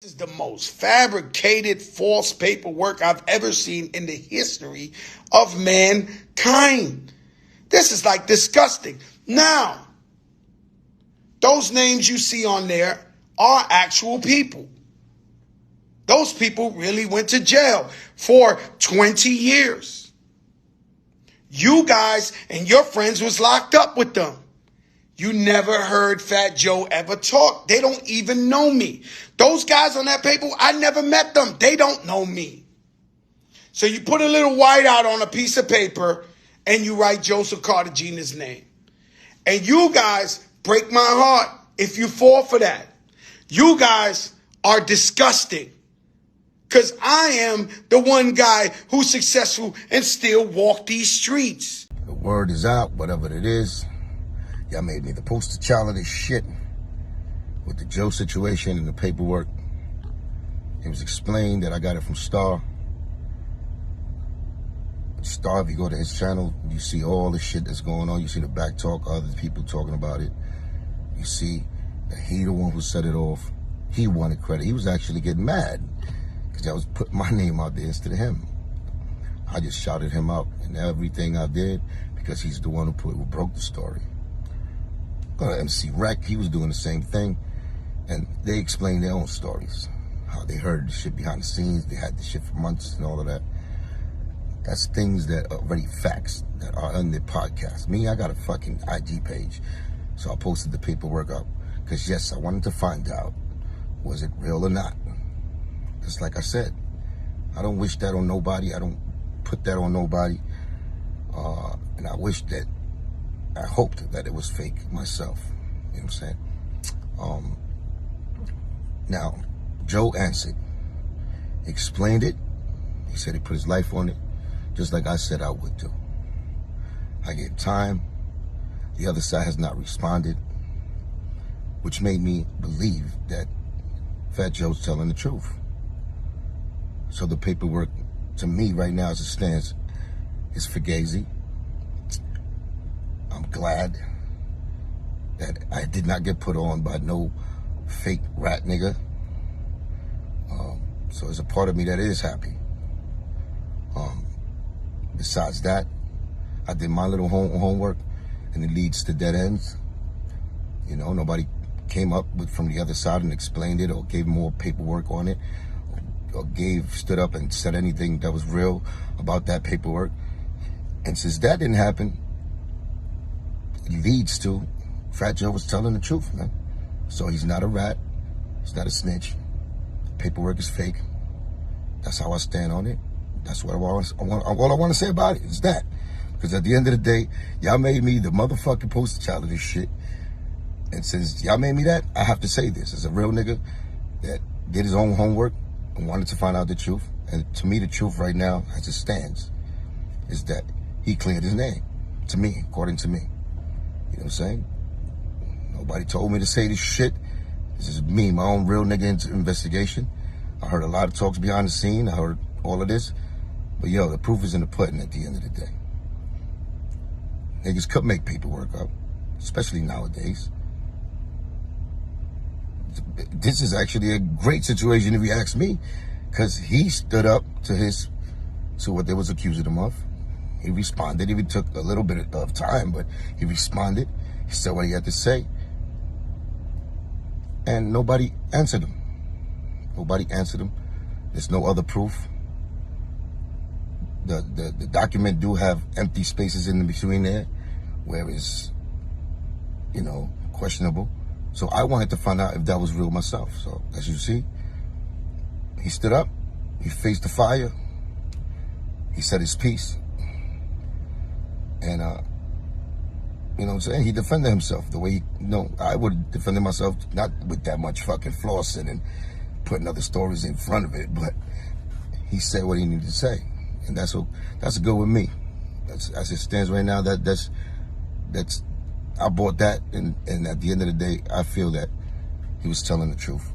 This is the most fabricated, false paperwork I've ever seen in the history of mankind. This is like disgusting. Now, those names you see on there are actual people. Those people really went to jail for 20 years. You guys and your friends was locked up with them. You never heard Fat Joe ever talk. They don't even know me. Those guys on that paper, I never met them. They don't know me. So you put a little whiteout on a piece of paper and you write Joseph Cartagena's name. And you guys break my heart if you fall for that. You guys are disgusting. Because I am the one guy who's successful and still walk these streets. The word is out, whatever it is. Y'all made me the poster child of this shit with the Joe situation and the paperwork. It was explained that I got it from Star. Star, if you go to his channel, you see all the shit that's going on. You see the back talk, other people talking about it. You see that he the one who set it off. He wanted credit. He was actually getting mad because I was putting my name out there instead of him. I just shouted him out in everything I did because he's the one who broke the story. MC Rec, he was doing the same thing, and they explained their own stories, how they heard the shit behind the scenes, they had the shit for months and all of that. That's things that are already facts that are on their podcast. Me, I got a fucking IG page, so I posted the paperwork up, because yes, I wanted to find out, was it real or not? Just like I said, I don't wish that on nobody, I don't put that on nobody, and I hoped that it was fake myself. You know what I'm saying? Now, Joe answered. He explained it. He said he put his life on it, just like I said I would do. I gave time. The other side has not responded, which made me believe that Fat Joe's telling the truth. So the paperwork, to me right now as it stands, is fugazi. I'm glad that I did not get put on by no fake rat nigga. So there's a part of me that is happy. Besides that, I did my little homework, and it leads to dead ends. You know, nobody came up from the other side and explained it or gave more paperwork on it or stood up and said anything that was real about that paperwork. And since that didn't happen, leads to Fat Joe was telling the truth, man. So he's not a rat. He's not a snitch. Paperwork is fake. That's how I stand on it. That's what all I want to say about it is that. Because at the end of the day, y'all made me the motherfucking poster child of this shit. And since y'all made me that, I have to say this. As a real nigga that did his own homework and wanted to find out the truth. And to me, the truth right now, as it stands, is that he cleared his name. To me, according to me. You know what I'm saying? Nobody told me to say this shit. This is me, my own real nigga investigation. I heard a lot of talks behind the scene. I heard all of this. But yo, the proof is in the pudding at the end of the day. Niggas could make paperwork up, especially nowadays. This is actually a great situation if you ask me, because he stood up to what they was accusing him of. He responded. It took a little bit of time, but he responded. He said what he had to say. And nobody answered him. Nobody answered him. There's no other proof. The document do have empty spaces in between there where it's, you know, questionable. So I wanted to find out if that was real myself. So as you see, he stood up. He faced the fire. He said his piece. And, you know what I'm saying? He defended himself the way I would have defended myself, not with that much fucking flossing and putting other stories in front of it, but he said what he needed to say. And that's good with me. As it stands right now, I bought that, and at the end of the day, I feel that he was telling the truth.